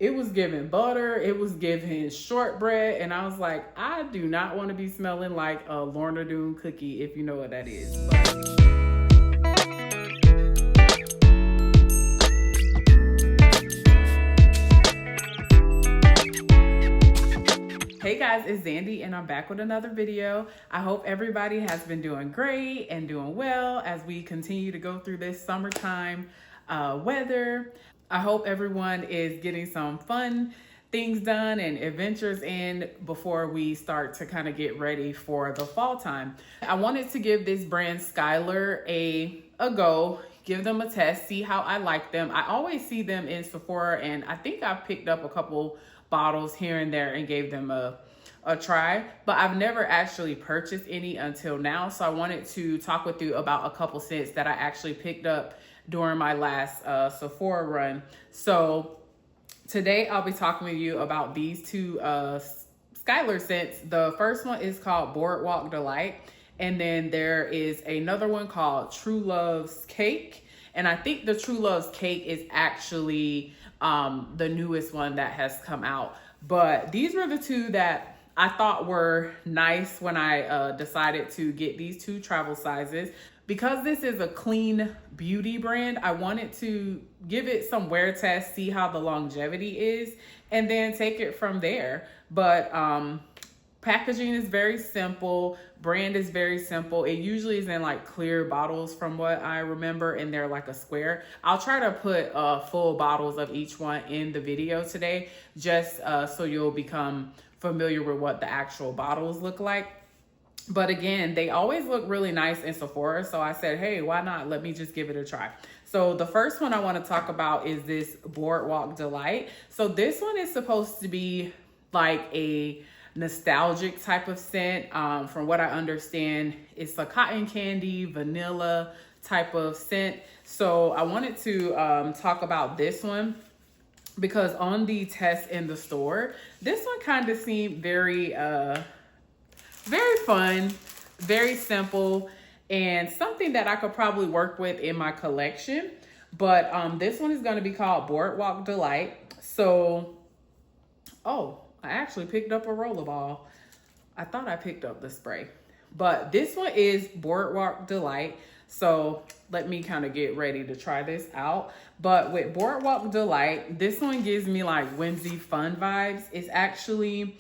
It was giving butter, it was giving shortbread, and I was like, I do not want to be smelling like a Lorna Doone cookie, if you know what that is. Hey guys, it's Zandy and I'm back with another video. I hope everybody has been doing great and doing well as we continue to go through this summertime weather. I hope everyone is getting some fun things done and adventures in before we start to kind of get ready for the fall time. I wanted to give this brand Skylar a go, give them a test, see how I like them. I always see them in Sephora and I think I've picked up a couple bottles here and there and gave them a try, but I've never actually purchased any until now. So I wanted to talk with you about a couple scents that I actually picked up during my last Sephora run. So today I'll be talking with you about these two Skylar scents. The first one is called Boardwalk Delight, and then there is another one called True Love's Cake. And I think the True Love's Cake is actually the newest one that has come out. But these were the two that I thought were nice when I decided to get these two travel sizes. Because this is a clean beauty brand, I wanted to give it some wear test, see how the longevity is, and then take it from there. But packaging is very simple. Brand is very simple. It usually is in like clear bottles from what I remember, and they're like a square. I'll try to put full bottles of each one in the video today, just so you'll become familiar with what the actual bottles look like. But again, they always look really nice in Sephora. So I said, hey, why not? Let me just give it a try. So the first one I want to talk about is this Boardwalk Delight. So this one is supposed to be like a nostalgic type of scent. From what I understand, it's a cotton candy, vanilla type of scent. So I wanted to talk about this one because on the test in the store, this one kind of seemed very fun, very simple, and something that I could probably work with in my collection. But this one is going to be called Boardwalk Delight. So, oh, I actually picked up a rollerball. I thought I picked up the spray, but this one is Boardwalk Delight. So let me kind of get ready to try this out. But with Boardwalk Delight, this one gives me like whimsy fun vibes. It's actually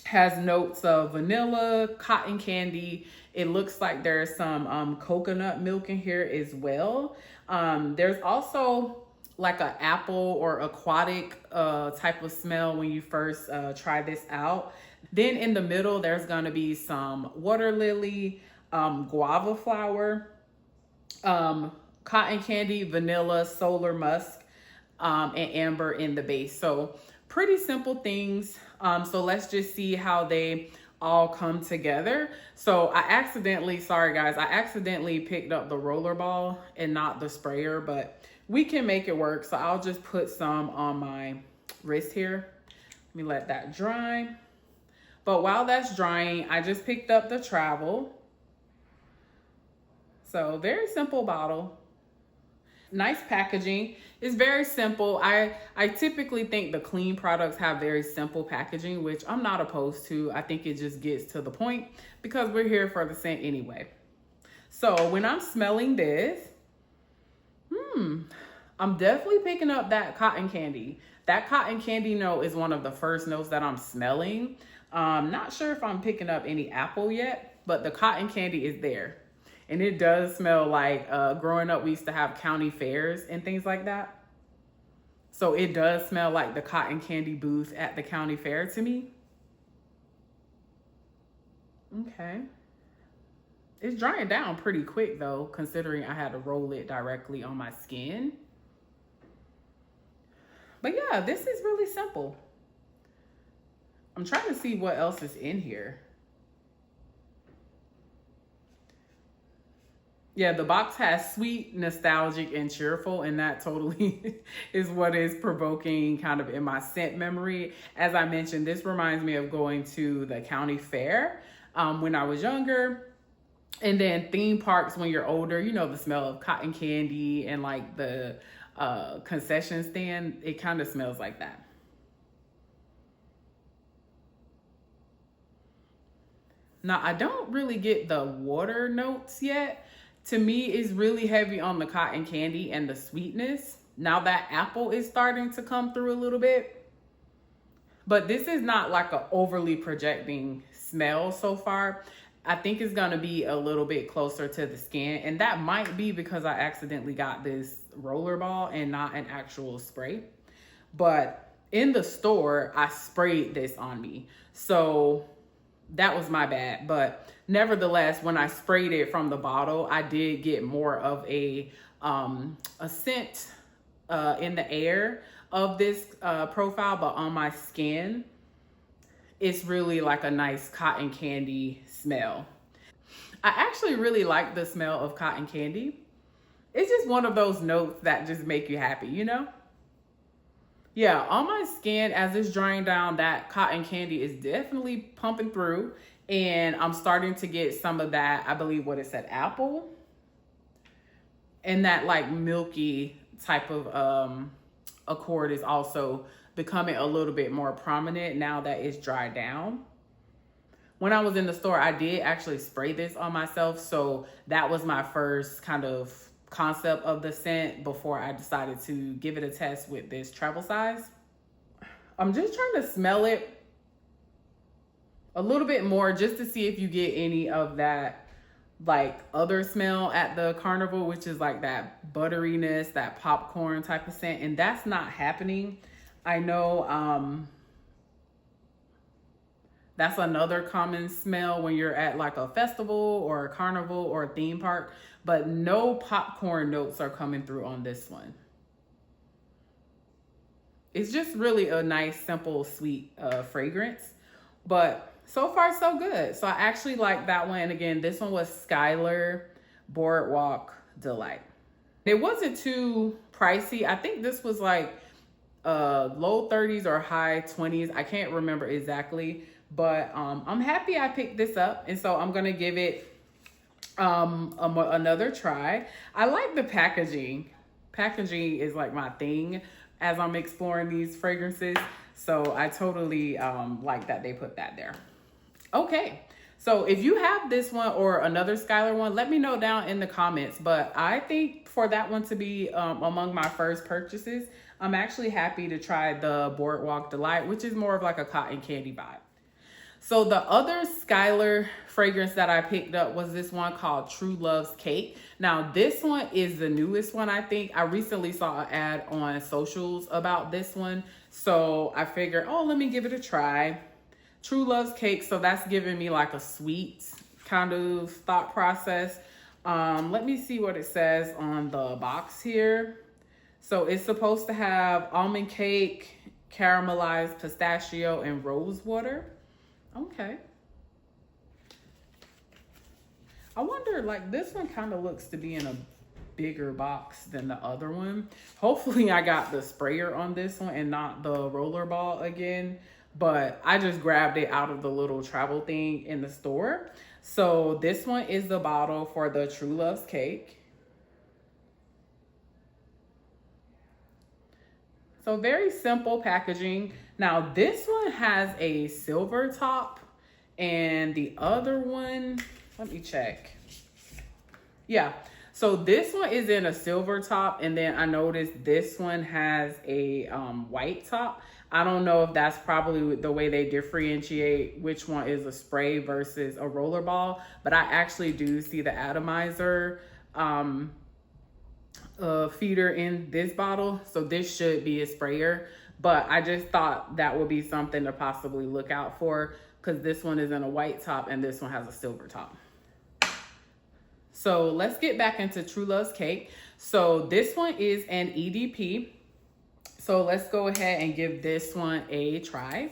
has notes of vanilla, cotton candy. It looks like there's some coconut milk in here as well. There's also like an apple or aquatic type of smell when you first try this out. Then in the middle, there's gonna be some water lily, guava flower, cotton candy, vanilla, solar musk, and amber in the base. So pretty simple things. So let's just see how they all come together. So I accidentally picked up the rollerball and not the sprayer, but we can make it work. So I'll just put some on my wrist here. Let me let that dry. But while that's drying, I just picked up the travel. So very simple bottle. Nice packaging. It's very simple. I typically think the clean products have very simple packaging, which I'm not opposed to. I think it just gets to the point because we're here for the scent anyway. So when I'm smelling this, I'm definitely picking up that cotton candy. That cotton candy note is one of the first notes that I'm smelling. Not sure if I'm picking up any apple yet, but the cotton candy is there. And it does smell like growing up, we used to have county fairs and things like that. So it does smell like the cotton candy booth at the county fair to me. Okay. It's drying down pretty quick though, considering I had to roll it directly on my skin. But yeah, this is really simple. I'm trying to see what else is in here. Yeah, the box has sweet, nostalgic, and cheerful, and that totally is what is provoking kind of in my scent memory. As I mentioned, this reminds me of going to the county fair when I was younger. And then theme parks when you're older, you know, the smell of cotton candy and like the concession stand. It kind of smells like that. Now, I don't really get the water notes yet. To me, it's really heavy on the cotton candy and the sweetness. Now that apple is starting to come through a little bit. But this is not like a overly projecting smell so far. I think it's gonna be a little bit closer to the skin. And that might be because I accidentally got this roller ball and not an actual spray. But in the store, I sprayed this on me. So that was my bad. But nevertheless, when I sprayed it from the bottle, I did get more of a scent in the air of this profile, but on my skin, it's really like a nice cotton candy smell. I actually really like the smell of cotton candy. It's just one of those notes that just make you happy, you know? Yeah, on my skin, as it's drying down, that cotton candy is definitely pumping through. And I'm starting to get some of that, I believe what it said, apple. And that like milky type of accord is also becoming a little bit more prominent now that it's dried down. When I was in the store, I did actually spray this on myself. So that was my first kind of concept of the scent before I decided to give it a test with this travel size. I'm just trying to smell it a little bit more just to see if you get any of that like other smell at the carnival, which is like that butteriness, that popcorn type of scent. And that's not happening. I know that's another common smell when you're at like a festival or a carnival or a theme park, but no popcorn notes are coming through on this one. It's just really a nice, simple, sweet fragrance, but so far so good. So I actually like that one. And again, this one was Skylar Boardwalk Delight. It wasn't too pricey. I think this was like low 30s or high 20s. I can't remember exactly, but I'm happy I picked this up. And so I'm going to give it another try. I like the packaging. Packaging is like my thing as I'm exploring these fragrances. So I totally like that they put that there. Okay, so if you have this one or another Skylar one, let me know down in the comments. But I think for that one to be among my first purchases, I'm actually happy to try the Boardwalk Delight, which is more of like a cotton candy vibe. So the other Skylar fragrance that I picked up was this one called True Love's Cake. Now this one is the newest one, I think. I recently saw an ad on socials about this one. So I figured, oh, let me give it a try. True Love's Cake, so that's giving me like a sweet kind of thought process. Let me see what it says on the box here. So it's supposed to have almond cake, caramelized pistachio, and rose water. Okay. I wonder, like this one kind of looks to be in a bigger box than the other one. Hopefully I got the sprayer on this one and not the roller ball again. But I just grabbed it out of the little travel thing in the store. So this one is the bottle for the True Love's Cake. So very simple packaging. Now this one has a silver top and the other one, let me check. Yeah, so this one is in a silver top and then I noticed this one has a white top. I don't know if that's probably the way they differentiate which one is a spray versus a roller ball, but I actually do see the atomizer feeder in this bottle. So this should be a sprayer, but I just thought that would be something to possibly look out for because this one is in a white top and this one has a silver top. So let's get back into True Love's Cake. So this one is an EDP. So let's go ahead and give this one a try.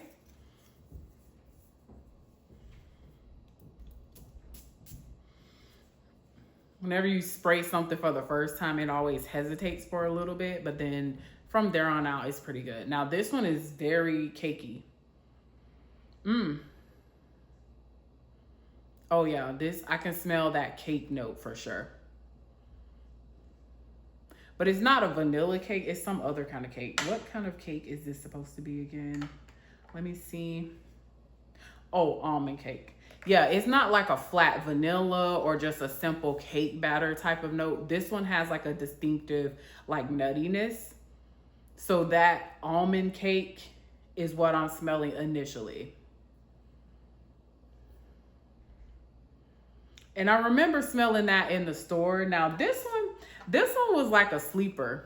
Whenever you spray something for the first time, it always hesitates for a little bit, but then from there on out, it's pretty good. Now this one is very cakey. Oh yeah, I can smell that cake note for sure. but it's not a vanilla cake. It's some other kind of cake. What kind of cake is this supposed to be again? Let me see. Oh, almond cake. Yeah, it's not like a flat vanilla or just a simple cake batter type of note. This one has like a distinctive like nuttiness. So that almond cake is what I'm smelling initially. And I remember smelling that in the store. Now this one was like a sleeper,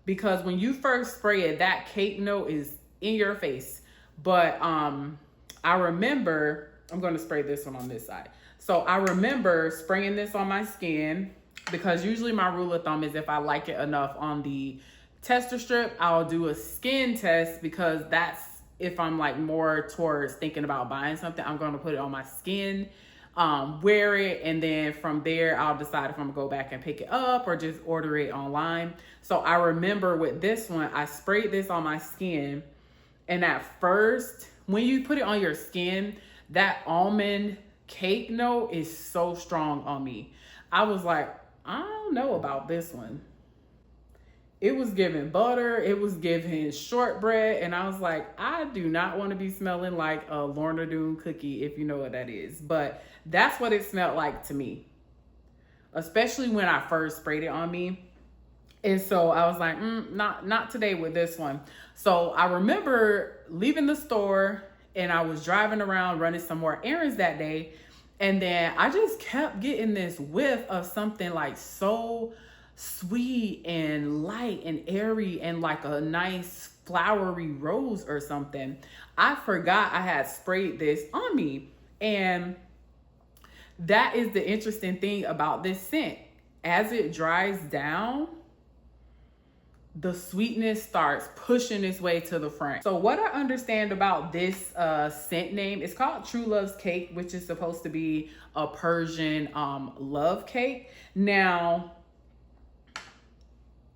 because when you first spray it, that cake note is in your face. But I remember, I'm going to spray this one on this side. So I remember spraying this on my skin, because usually my rule of thumb is if I like it enough on the tester strip, I'll do a skin test, because that's if I'm like more towards thinking about buying something, I'm going to put it on my skin, wear it, and then from there I'll decide if I'm gonna go back and pick it up or just order it online. So I remember with this one, I sprayed this on my skin, and at first when you put it on your skin, that almond cake note is so strong on me. I was like, I don't know about this one. It was giving butter, it was giving shortbread, and I was like, I do not want to be smelling like a Lorna Doone cookie, if you know what that is. But that's what it smelled like to me, especially when I first sprayed it on me. And so I was like, not today with this one. So I remember leaving the store, and I was driving around running some more errands that day, and then I just kept getting this whiff of something like so sweet and light and airy and like a nice flowery rose or something. I forgot I had sprayed this on me. And that is the interesting thing about this scent. As it dries down, the sweetness starts pushing its way to the front. So what I understand about this scent name, it's called True Love's Cake, which is supposed to be a Persian love cake. Now,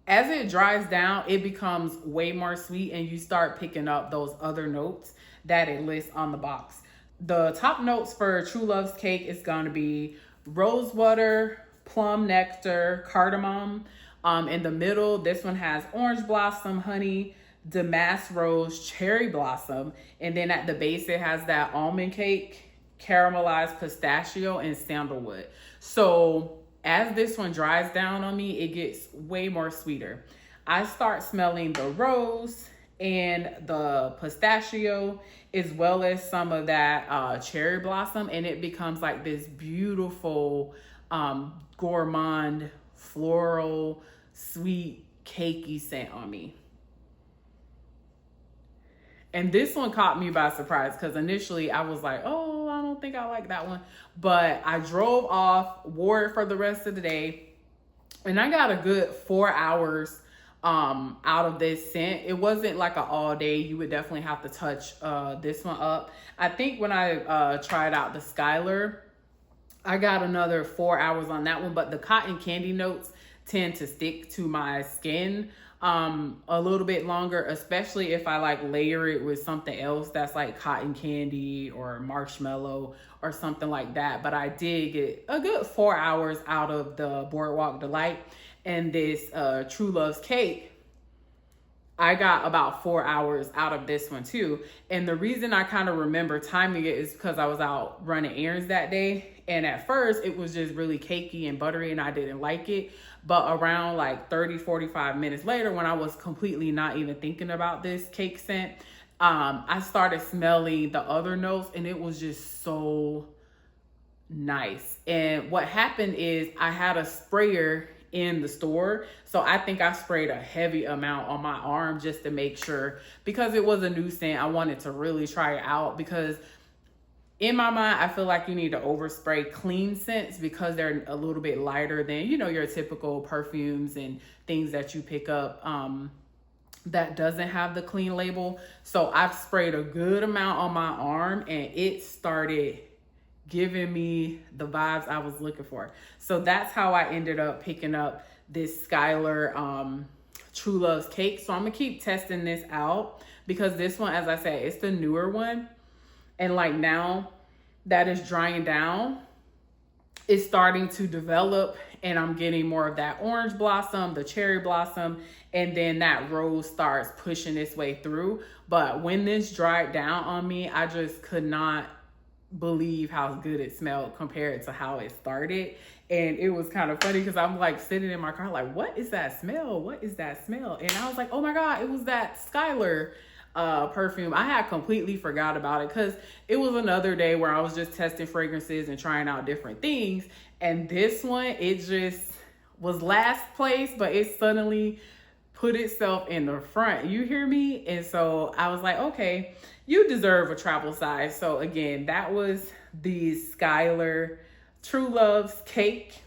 as it dries down, it becomes way more sweet, and you start picking up those other notes that it lists on the box. The top notes for True Love's Cake is going to be rose water, plum nectar, cardamom. In the middle, this one has orange blossom, honey, damask rose, cherry blossom. And then at the base, it has that almond cake, caramelized pistachio, and sandalwood. So as this one dries down on me, it gets way more sweeter. I start smelling the rose and the pistachio, as well as some of that cherry blossom, and it becomes like this beautiful gourmand, floral, sweet, cakey scent on me. And this one caught me by surprise, because initially I was like, oh, I don't think I like that one. But I drove off, wore it for the rest of the day, and I got a good 4 hours out of this scent. It wasn't like an all day. You would definitely have to touch this one up. I think when I tried out the Skylar, I got another 4 hours on that one, but the cotton candy notes tend to stick to my skin a little bit longer, especially if I like layer it with something else that's like cotton candy or marshmallow or something like that. But I did get a good 4 hours out of the Boardwalk Delight, and this True Love's Cake, I got about 4 hours out of this one too. And the reason I kind of remember timing it is because I was out running errands that day, and at first it was just really cakey and buttery and I didn't like it. But around like 30-45 minutes later, when I was completely not even thinking about this cake scent, I started smelling the other notes, and it was just so nice. And what happened is I had a sprayer in the store, so I think I sprayed a heavy amount on my arm just to make sure, because it was a new scent. I wanted to really try it out, because in my mind, I feel like you need to overspray clean scents because they're a little bit lighter than, you know, your typical perfumes and things that you pick up that doesn't have the clean label. So I've sprayed a good amount on my arm, and it started giving me the vibes I was looking for. So that's how I ended up picking up this Skylar True Love's Cake. So I'm gonna keep testing this out, because this one, as I said, it's the newer one. And like now that it's drying down, it's starting to develop, and I'm getting more of that orange blossom, the cherry blossom, and then that rose starts pushing its way through. But when this dried down on me, I just could not believe how good it smelled compared to how it started. And it was kind of funny because I'm like sitting in my car like, what is that smell? What is that smell? And I was like, oh my God, it was that Skylar perfume. I had completely forgot about it because it was another day where I was just testing fragrances and trying out different things. And this one, it just was last place, but it suddenly put itself in the front. You hear me? And so I was like, okay, you deserve a travel size. So again, that was the Skylar True Love's Cake.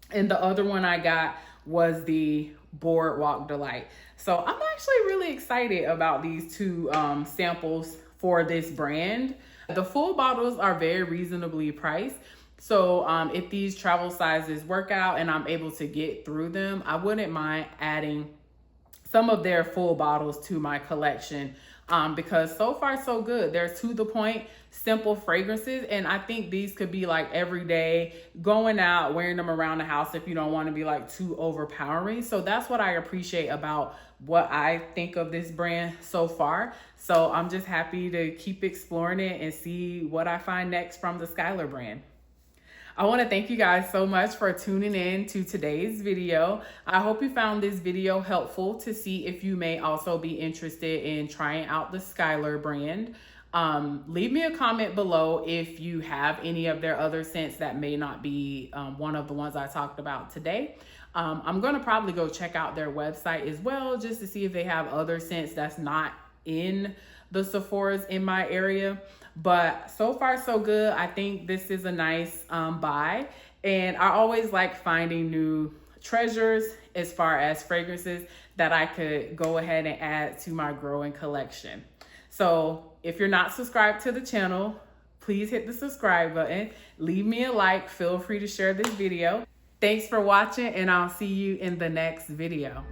And the other one I got was the Boardwalk Delight. So I'm actually really excited about these two samples for this brand. The full bottles are very reasonably priced. So if these travel sizes work out and I'm able to get through them, I wouldn't mind adding some of their full bottles to my collection because so far so good. They're to the point, simple fragrances, and I think these could be like every day, going out, wearing them around the house if you don't want to be like too overpowering. So that's what I appreciate about what I think of this brand so far. So I'm just happy to keep exploring it and see what I find next from the Skylar brand. I want to thank you guys so much for tuning in to today's video. I hope you found this video helpful to see if you may also be interested in trying out the Skylar brand. Leave me a comment below if you have any of their other scents that may not be one of the ones I talked about today. I'm going to probably go check out their website as well just to see if they have other scents that's not in the Sephora's in my area. But so far so good. I think this is a nice buy, and I always like finding new treasures as far as fragrances that I could go ahead and add to my growing collection. So if you're not subscribed to the channel, please hit the subscribe button, leave me a like, feel free to share this video. Thanks for watching, and I'll see you in the next video.